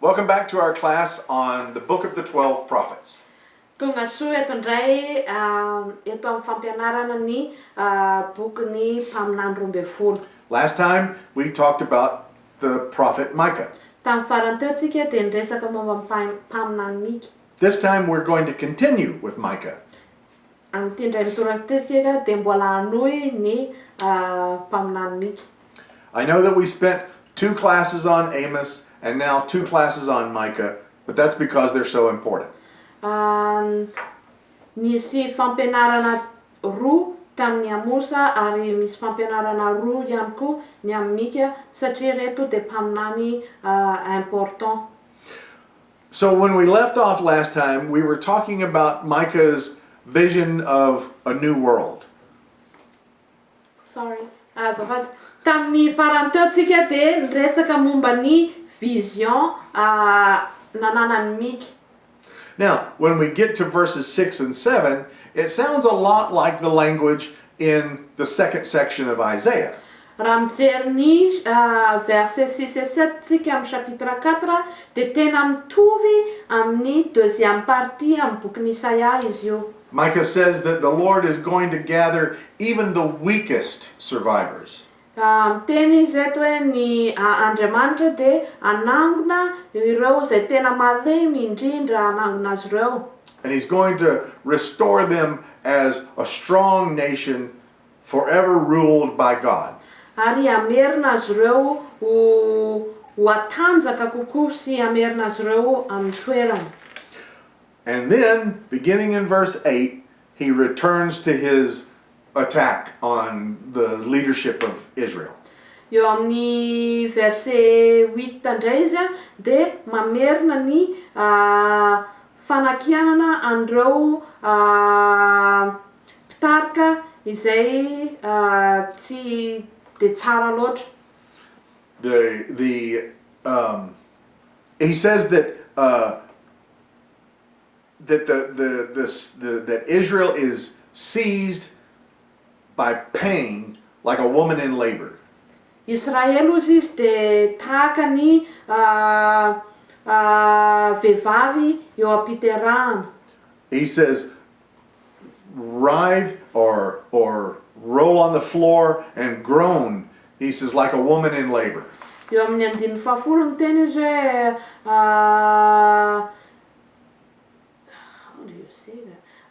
Welcome back to our class on the Book of the 12 Prophets. Tonga soa eto indray eto amin'ny fampianarana ny bokin'ny mpaminany roa ambin'ny folo. Last time we talked about the prophet Micah. Tamin'ny farany teo tsika dia niresaka momba mpaminany Mika. This time we're going to continue with Micah. Amin'ity indray mitoraka tsika dia mbola hanohy ny mpaminany Mika. I know that we spent 2 classes on Amos and now 2 classes on Micah, but that's because they're so important. Nisy fampianarana roa tamin'ny Amosa ary misy fampianarana roa ihany koa ny amin'ny Mika satria reto dia mpaminany important. So when we left off last time, we were talking about Micah's vision of a new world. Azafady. Tamin'ny farany teo tsika dia niresaka momba ny vision nananan'ny Mika. Now, when we get to verses 6 and 7, it sounds a lot like the language in the second section of Isaiah. Raha mijery ny verset 6 et 7 tsika amin'ny chapitre 4 dia tena mitovy amin'ny deuxième partie amin'ny bokin'i Isaia izy io. Micah says that the Lord is going to gather even the weakest survivors. Miteny izy eto hoe ny Andriamanitra dia anangona ireo izay tena malemy indrindra anangona azy ireo. And he's going to restore them as a strong nation forever ruled by God. Ary amerina azy ireo ho atanjaka kokoa sy amerina azy ireo amin'ny toerana. And then, beginning in verse 8, he returns to his attack on the leadership of Israel. Eo amin'ny verset 8 indray izy dia mamerina ny fanakianana andreo mpitarika izay tsy dia tsara loatra. He says that that Israel is seized by pain like a woman in labor. Israel ozy izy dia tahaka ny vehivavy eo am-piterahana. He says, writhe or roll on the floor and groan. He says, like a woman in labor. Eo amin'ny 15 miteny izy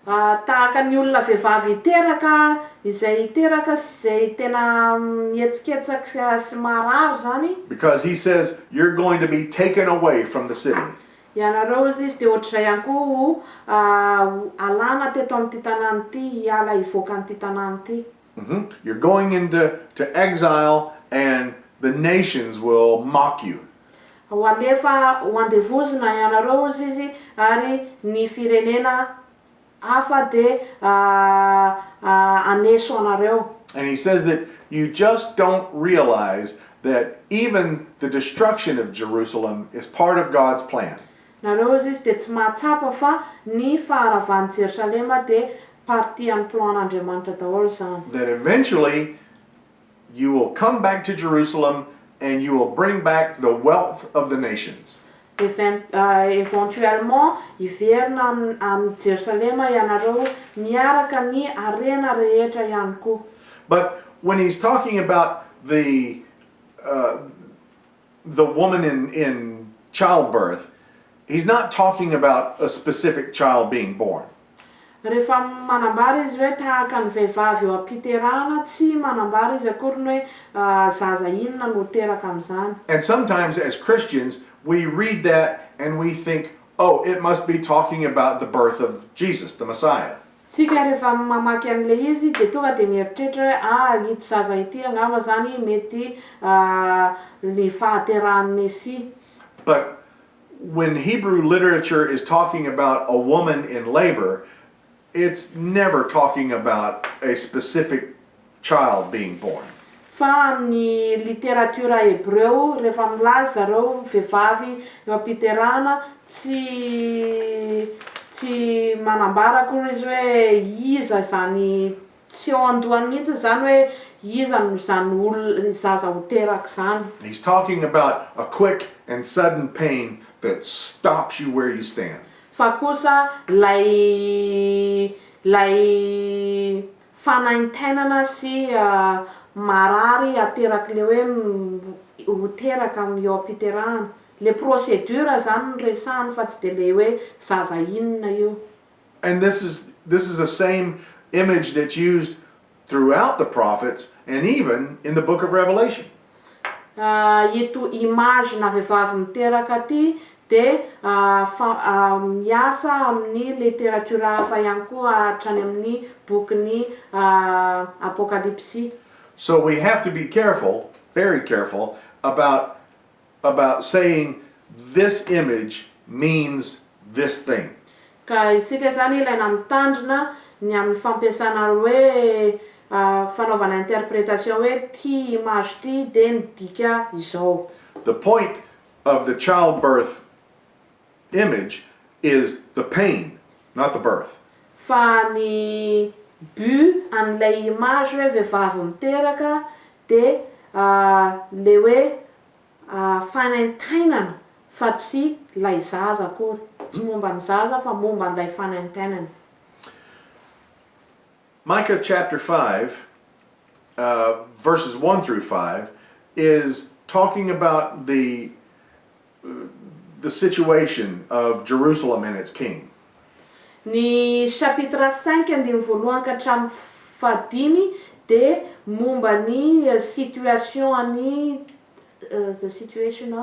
hoe tahaka ny olona vehivavy iteraka izay tena mihetsiketsaka sy marary zany. Because he says, you're going to be taken away from the city. Ianareo izy dia ohatr'izay ihany koa alana teto amin'ity tanàna ity, hiala hivoaka an'ity tanàna ity. You're going into exile and the nations will mock you. Ho alefa ho andevozina ianareo izy ary ny firenena hafa dia aneso anareo. And he says that you just don't realize that even the destruction of Jerusalem is part of God's plan. Nareo izy dia tsy mahatsapa fa ny faharavan'i Jerusalema dia partie amin'ny plan'Andriamanitra daholo zany. That eventually you will come back to Jerusalem and you will bring back the wealth of the nations. Éventuellement hiverina amin'ny Jerusalema ianareo miaraka ny arena rehetra ihany koa. But when he's talking about the woman in childbirth, he's not talking about a specific child being born. Rehefa manambara izy hoe tahaka ny vehivavy eo am-piterahana tsy manambara izy akory ny hoe zaza inona no teraka amin'izany. And sometimes as Christians we read that and we think, oh, it must be talking about the birth of Jesus, the Messiah. Tsika rehefa mamaky an'le izy dia tonga dia mieritreritra hoe ito zaza ity angamba zany mety ny fahaterahan'ny Mesia. But when Hebrew literature is talking about a woman in labor, it's never talking about a specific child being born. Fa amin'ny literatura hebreo rehefa milaza zareo vehivavy eo am-piterahana tsy manambara akory izy hoe iza zany, tsy eo andohany mihitsy zany hoe iza zany zaza ho teraka zany. He's talking about a quick and sudden pain that stops you where you stand. Fa kosa lay fanaintainana sy marary ateraky le hoe ho teraka eo am-piterahana. Le procédure zany no resahany fa tsy de le hoe zaza inona io. And this is the same image that's used throughout the prophets and even in the book of Revelation. Ito image na vehivavy miteraka ty de miasa amin'ny literatura hafa ihany koa hatrany amin'ny bokin'ny Apocalypse. So we have to be careful, very careful, about saying this image means this thing. Ka isika zany ilaina mitandrina ny amin'ny fampiasana hoe fanaovana interprétation hoe ty image ty de midika izao. The point of the childbirth image is the pain, not the birth. Fa ny but an'ilay image hoe vehivavy miteraka de le hoe fanaintainana fa tsy lay zaza akory. Tsy momba ny zaza fa momba n'ilay fanaintainana. Micah chapter 5, verses 1 through 5, is talking about the situation of Jerusalem and its king. Ny chapitre 5 andiny voalohany ka hatramin'ny fahadimy de momba ny situation any the situation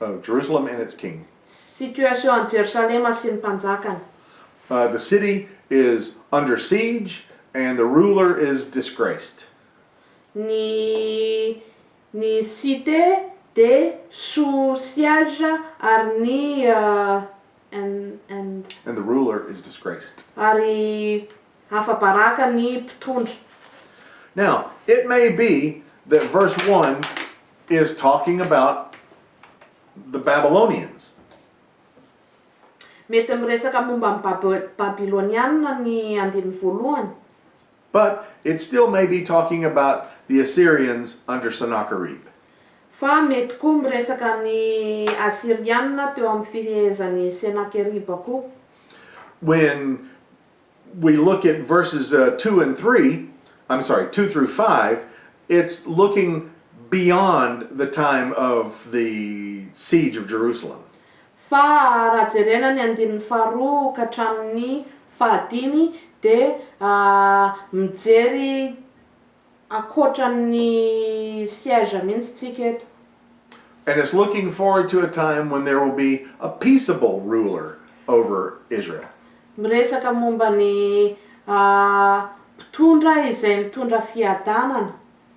of Jerusalem and its king. Situation an Jerusalema sy ny mpanjakany. The city is under siege and the ruler is disgraced. Ny cité de sous siège ary ny And the ruler is disgraced. Ary afabaraka ny mpitondra. Now, it may be that verse 1 is talking about the Babylonians. Mety miresaka momba ny Babiloniana ny andiny voalohany. But it still may be talking about the Assyrians under Sennacherib. Fa mety koa miresaka ny Assyriana teo amin'ny fihezan'ny Sennacherib koa. When we look at verses 2 through 5, it's looking beyond the time of the siege of Jerusalem. Fa raha jerena ny andin'ny faharoa ka hatramin'ny fahadimy de mijery akoatran'ny siège mihitsy tsika eto. And it's looking forward to a time when there will be a peaceable ruler over Israel. Miresaka momba ny mpitondra izay mitondra fiadanana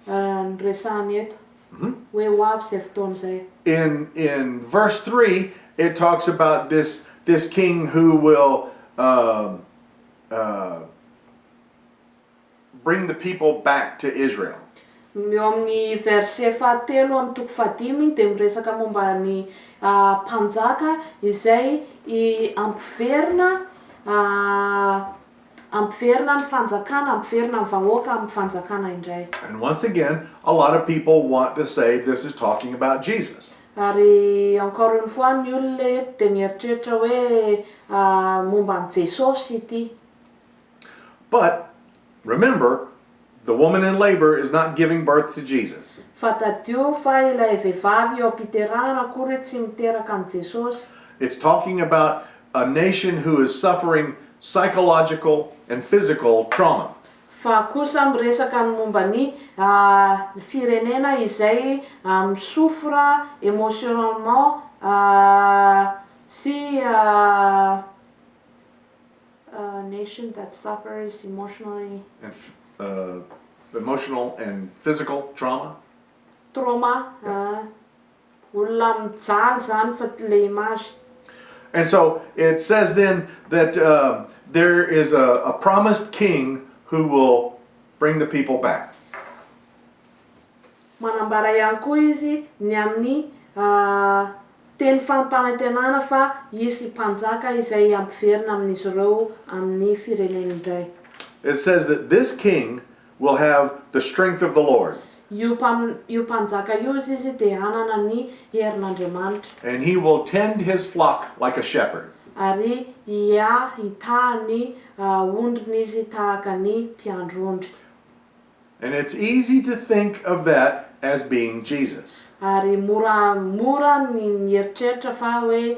ny resahany eto. Hoe ho avy izay fotoana izay. In verse 3, it talks about this king who will bring the people back to Israel. Eo amin'ny verset fahatelo amin'ny toko fahadimy de miresaka momba ny mpanjaka izay ampiverina ny fanjakana, ampiverina ny vahoaka amin'ny fanjakana indray. And once again, a lot of people want to say this is talking about Jesus. Ary encore une fois ny olona eto de mieritreritra hoe momba ny Jesosy ity. But remember, the woman in labor is not giving birth to Jesus. Fatadio fa ilay vehivavy eo am-piterahana akory tsy miteraka ny Jesosy. It's talking about a nation who is suffering psychological and physical trauma. Fa kosa miresaka ny momba ny firenena izay misofra émotionnellement sy nation that suffers emotionally And emotional and physical trauma. trauma olona mijaly zany fa le image. And so it says then that there is a promised king who will bring the people back. Manambara ihany koa izy ny amin'ny teny fampanantenana fa isy mpanjaka izay ampiverina amin'izy ireo amin'ny firenena indray. It says that this king will have the strength of the Lord. io mpanjaka io izy dia anana ny herin'Andriamanitra. And he will tend his flock like a shepherd. Ary itaha ny ondriny izy tahaka ny mpiandro ondry. And it's easy to think of that as being Jesus. Ary mora ny mieritreritra fa hoe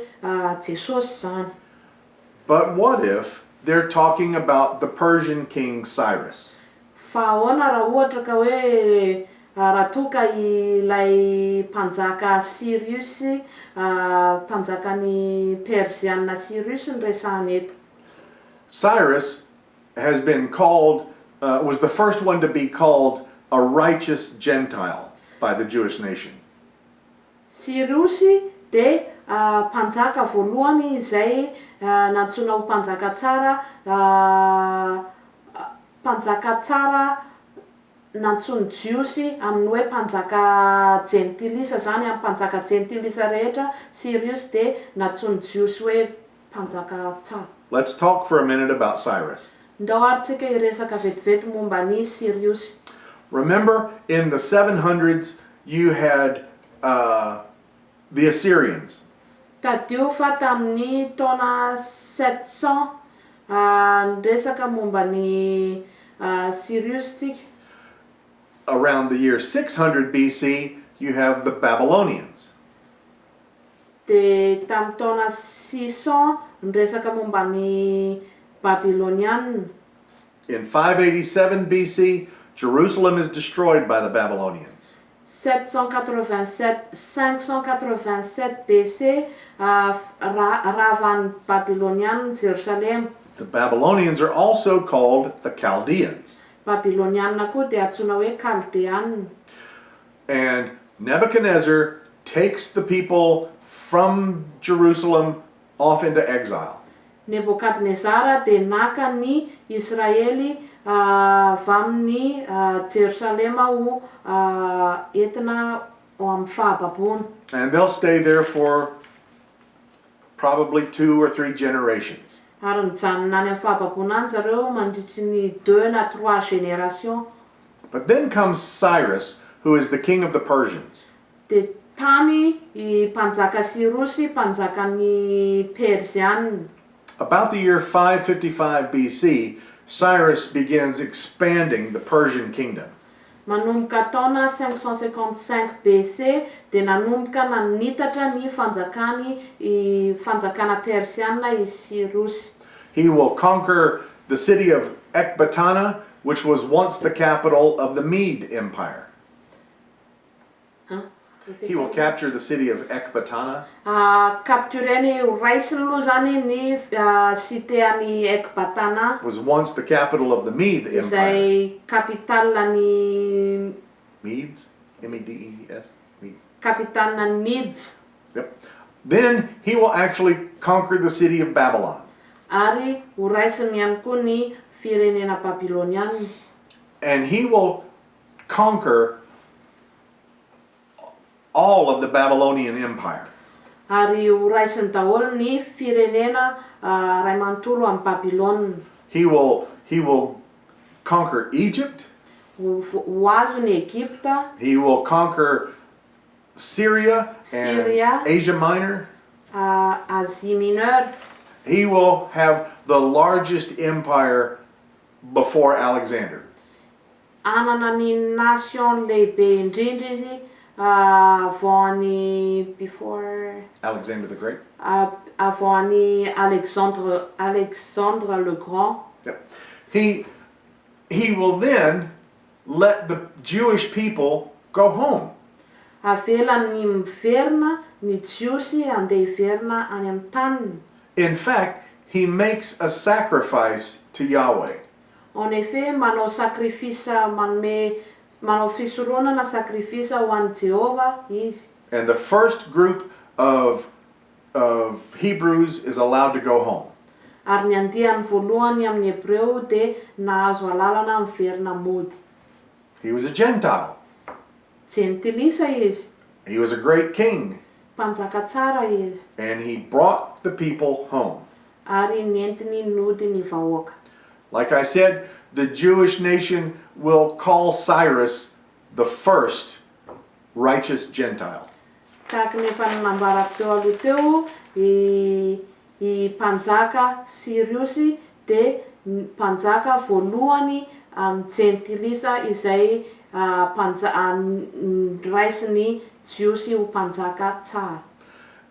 Jesosy zany. But what if they're talking about the Persian king Cyrus? Fa ahoana raha ohatra ka hoe raha toka ilay mpanjaka Sirius, mpanjakan'ny Persianina Sirius ny resahana eto. Cyrus has been called, was the first one to be called a righteous Gentile by the Jewish nation. Sirius dia mpanjaka voalohany izay nantsoina ho mpanjaka tsara nantsony jiosy amin'ny hoe mpanjaka gentilisa zany amin'ny mpanjaka gentilisa rehetra. Sirius dia nantsony jiosy hoe mpanjaka tsara. Let's talk for a minute about Cyrus. Ndao aritsika iresaka vetivety momba ny Sirius. Remember, in the 700s, you had the Assyrians. Tadio fa tamin'ny taona 700 resaka momba ny Sirius tsika. Around the year 600 BC, you have the Babylonians. Dia tamin'ny taona 600 resaka momba ny Babylonianina. In 587 BC, Jerusalem is destroyed by the Babylonians. 587 BC ravan'ny Babylonianina Jerusalem. The Babylonians are also called the Chaldeans. Babylonianina koa dia antsoina hoe Chaldeanina. And Nebuchadnezzar takes the people from Jerusalem off into exile. Nebukadnezara dia naka ny Israely avy amin'ny Jerusalema ho entina ao amin'ny fahababona. And they'll stay there for probably 2 or 3 generations. Ary mijanona any amin'ny fahababona any zareo mandritry ny 2 na 3 génération. But then comes Cyrus, who is the king of the Persians. Dia tany i mpanjaka Sirusy, mpanjakan'ny Persianina. About the year 555 BC, Cyrus begins expanding the Persian kingdom. Manomboka taona 555 BC dia nanomboka nanitatra ny fanjakana Persianina i Sirus. He will conquer the city of Ecbatana, which was once the capital of the Mede Empire. He will capture the city of Ecbatana. Captureny raisiny aloha zany ny cité-any Ecbatana. Was once the capital of the Mede Empire. Izay capitalany Medes? M-E-D-E-S? Medes. Capitalna Medes. Yep. Then he will actually conquer the city of Babylon. Ary ho raisiny ihany koa ny firenena Babylonianina. And he will conquer all of the Babylonian Empire. Ary ho raisiny daholo ny firenena ray manontolo amin'ny Babylone. He will conquer Egypt. Ho azo ny Egypta. He will conquer Syria and Asia Minor. Asie Mineure. He will have the largest empire before Alexander. Anana ny nation lehibe indrindra izy avoan'ny before Alexander the Great. Avoan'ny Alexandre le Grand. Yep. He will then let the Jewish people go home. Avelany miverina ny Jiosy andeha hiverina any amin'ny taniny. In fact, he makes a sacrifice to Yahweh. En effet, manao sakrifisa manao fisoronana sakrifisa ho an'i Jehovah izy. And the first group of Hebrews is allowed to go home. Ary ny andiany voalohany amin'ny Hebreo dia nahazo alalana miverina mody. He was a Gentile. Gentilisa izy. He was a great king. Mpanjaka tsara izy. And he brought the people home. Ary nentiny nody ny vahoaka. Like I said, the Jewish nation will call Cyrus the first righteous Gentile. Tahaka ny efa nanambarako teo aloha teo, i mpanjaka Siriusy de mpanjaka voalohany amin'ny gentilisa izay raisin'ny Jiosy ho mpanjaka tsara.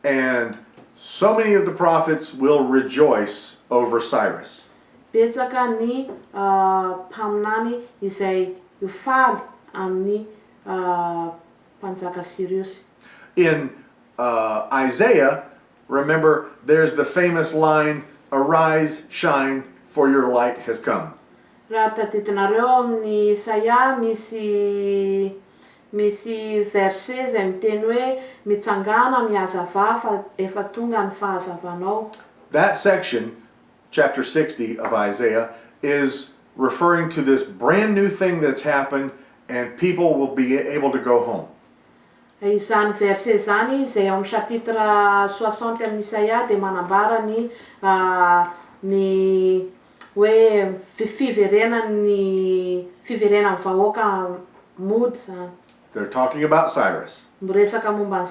And so many of the prophets will rejoice over Cyrus. Betsaka ny mpaminany izay faly amin'ny mpanjaka Siriusy. In Isaiah, remember, there's the famous line, "Arise, shine, for your light has come." Raha tadidinareo amin'ny Isaia misy verset izay miteny hoe mitsangana mihazava fa efa tonga ny fahazavanao. That section, chapter 60 of Isaiah, is referring to this brand new thing that's happened, and people will be able to go home. Izany verset zany izay ao amin'ny chapitre 60 amin'ny Isaia de manambara ny hoe fiverenan'ny vahoaka mody zany. They're talking about Cyrus. Miresaka momba ny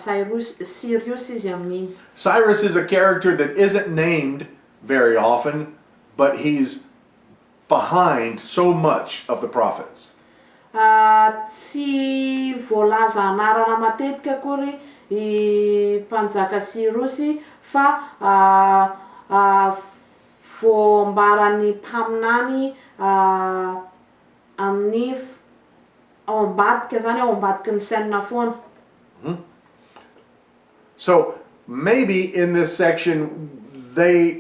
Sirius izy amin'iny. Cyrus is a character that isn't named very often, but he's behind so much of the prophets. Tsy voalaza anarana matetika akory i mpanjaka Siriusy fa voambaran'ny mpaminany amin'ny ao ambadika zany ao ambadiky ny sainina foana. So maybe in this section,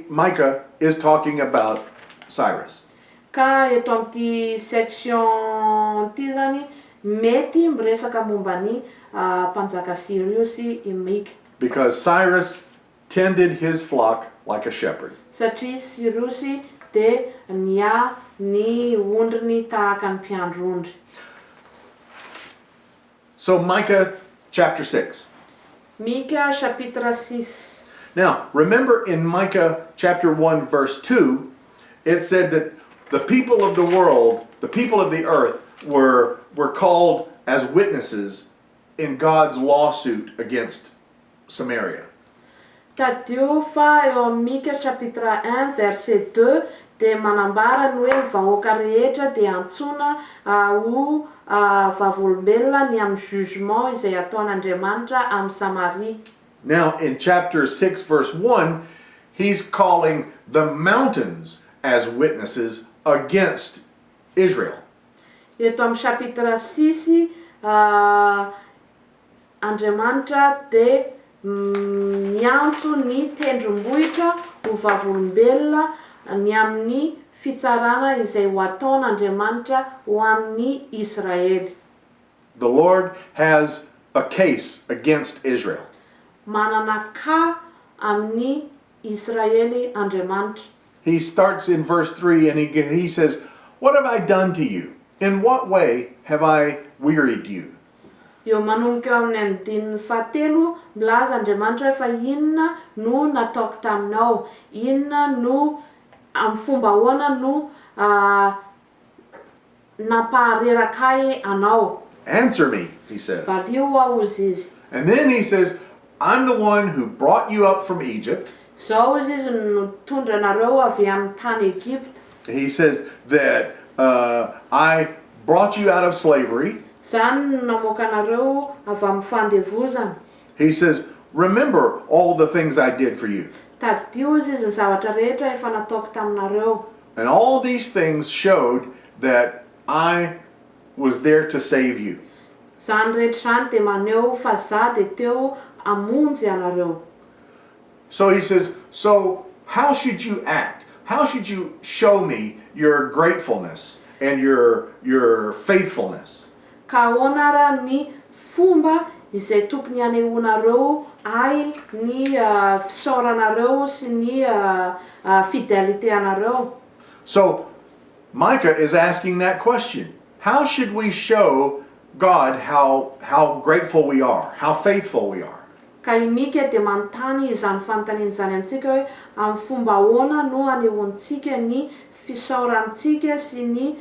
Micah is talking about Cyrus. Ka eto amin'ity section ty zany mety miresaka momba ny mpanjaka Siriusy i Micah. Because Cyrus tended his flock like a shepherd. Satria Siriusy de nia ny ondriny tahaka ny mpiandry ondry. So Micah chapter 6. Micah chapitre 6. Now, remember in Micah chapter 1 verse 2, it said that the people of the world, the people of the earth, were called as witnesses in God's lawsuit against Samaria. Tadio fa eo amin'ny Micah chapitre 1 verset 2 de manambara ny hoe vahoaka rehetra de antsona ho vavolombelona ny amin'ny jugement izay ataon'Andriamanitra amin'ny Samaria. Now, in chapter 6 verse 1, he's calling the mountains as witnesses against Israel. Eto amin'ny chapitre 6 Andriamanitra de miantso ny tendrombohitra ho vavolombelona ny amin'ny fitsarana izay ho ataon'Andriamanitra ho amin'ny Israely. The Lord has a case against Israel. Manana ka amin'ny Israely Andriamanitra. He starts in verse 3 and he says, "What have I done to you? In what way have I wearied you?" Eo manomboka eo amin'ny andininy fahatelo milaza Andriamanitra fa inona no nataoko taminao, inona no amin'ny fomba ahoana no nampahareraka anao. Answer me, he says. Valio aho izy izy. And then he says, "I'm the one who brought you up from Egypt." Zao izy izy no tondra anareo avy amin'ny tany Egypte. He says that I brought you out of slavery. Zany namoaka anareo avy amin'ny fandevozana. He says, "Remember all the things I did for you." Tadidio izy izy ny zavatra rehetra efa nataoko taminareo. And all these things showed that I was there to save you. Zany rehetra zany de maneho fa za de teo amonjy anareo. So he says, so how should you act? How should you show me your gratefulness and your faithfulness? Ka ahoana ra ny fomba izay tokony anehoanareo ay ny fisaoranareo sy ny fidelité anareo. So Micah is asking that question. How should we show God how grateful we are, how faithful we are? Ka i Mika dia manontany izany fanontaniana izany amintsika hoe amin'ny fomba ahoana no anehoantsika ny fisaorantsika sy ny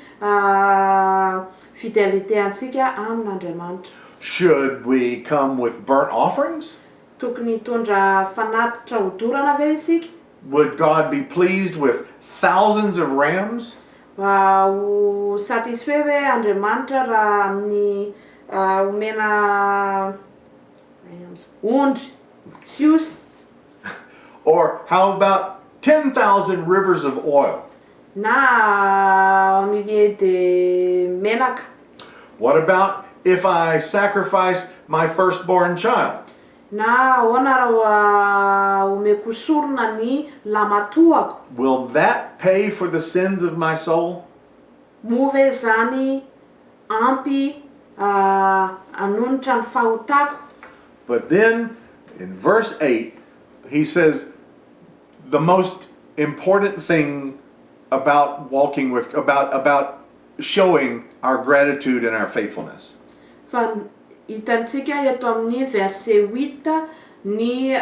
fidélité-ntsika amin'Andriamanitra. Should we come with burnt offerings? Tokony hitondra fanatitra hodorana ve isika? Would God be pleased with thousands of rams? Ho satisfait hoe Andriamanitra raha amin'ny omena ondry siosy? Or how about 10,000 rivers of oil? Na milliers de menaka? What about if I sacrifice my firstborn child? Na ahoana raha omeko sorona ny lamatoako? Will that pay for the sins of my soul? Moa ve zany ampy hanonitra ny fahotako? But then in verse 8, he says the most important thing about walking with, about showing our gratitude and our faithfulness. Fa hitantsika eto amin'ny verset 8 ny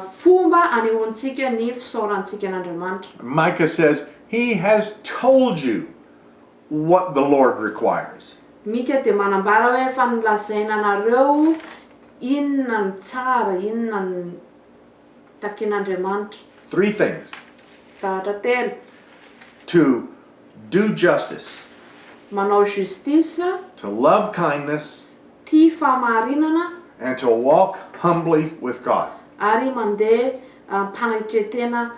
fomba anehoantsika ny fisaorantsika an'Andriamanitra. Micah says, he has told you what the Lord requires. Mika dia manambara hoe fa nolazaina anareo inona ny tsara, inona ny takian'Andriamanitra. 3 things. Zavatra telo: To do justice, manao justice, to love kindness, tia fahamarinana, and to walk humbly with God. ary mandeha mpanagitretena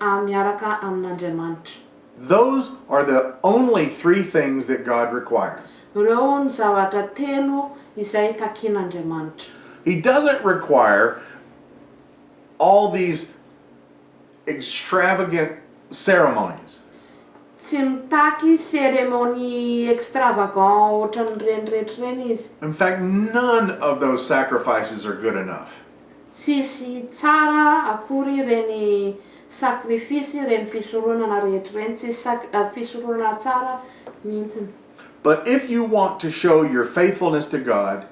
miaraka amin'Andriamanitra. Those are the only 3 things that God requires. Ireo ny zavatra telo izay takian'Andriamanitra. He doesn't require all these extravagant ceremonies. Tsy mitaky cérémonie extravagant ohatran'ireny rehetra ireny izy. In fact, none of those sacrifices are good enough. Tsisy tsara akory reny sacrifice, reny fisoronana rehetra reny, tsisy fisoronana tsara mihitsiny. But if you want to show your faithfulness to God,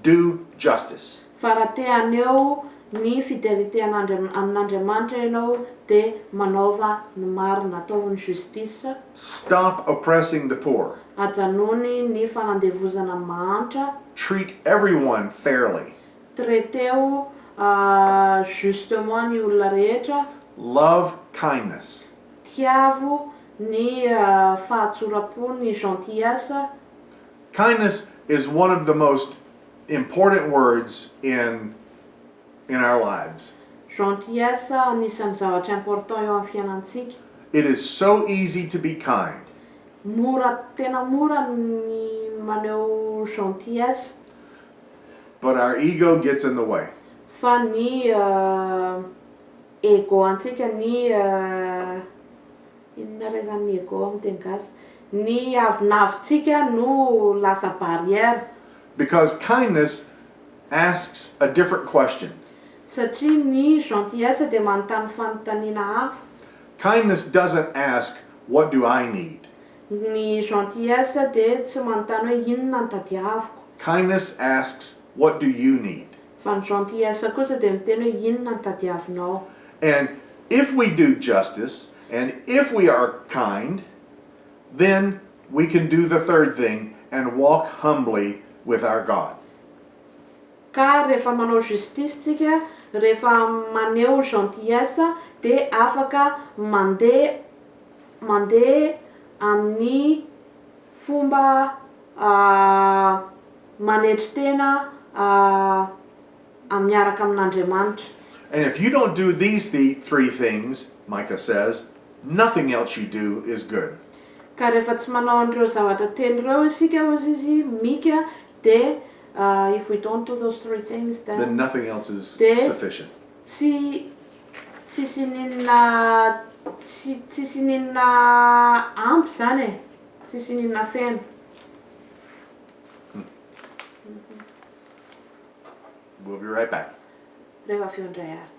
do justice. Fa raha te haneho ny fidélité amin'Andriamanitra ianao dia manaova ny marina, ataova ny justice. Stop oppressing the poor. Ajanony ny fanandevozana mahantra. Treat everyone fairly. Traiteo justement ny olona rehetra. Love kindness. Tiavo ny fahatsorapo, ny gentillesse. Kindness is one of the most important words in our lives. Gentillesse anisan'ny zavatra important eo amin'ny fiainantsika. It is so easy to be kind. Tena mora ny maneho gentillesse. But our ego gets in the way. Fa ny ego antsika, ny inona ray zany ego amin'ny teny gasy, ny avinavitsika no lasa barrière. Because kindness asks a different question. Satria ny gentillesse dia manontany fanontaniana hafa. Kindness doesn't ask, what do I need? Ny gentillesse dia tsy manontany hoe inona ny tadiaviko. Kindness asks, what do you need? Fa ny gentillesse kosa dia miteny hoe inona ny tadiavinao. And if we do justice, and if we are kind, then we can do the third thing and walk humbly with our God. Ka rehefa manao justice tsika, rehefa maneho gentillesse, dia afaka mandeha amin'ny fomba manetri-tena miaraka amin'Andriamanitra. And if you don't do these 3 things, Micah says, nothing else you do is good. Ka rehefa tsy manao an'ireo zavatra telo ireo isika hozy izy Mika, dia if we don't do those 3 things, then nothing else is sufficient. Tsisy ninona ampy zany e, tsisy ninona feno. We'll be right back. Rehefa avy eo indray ary.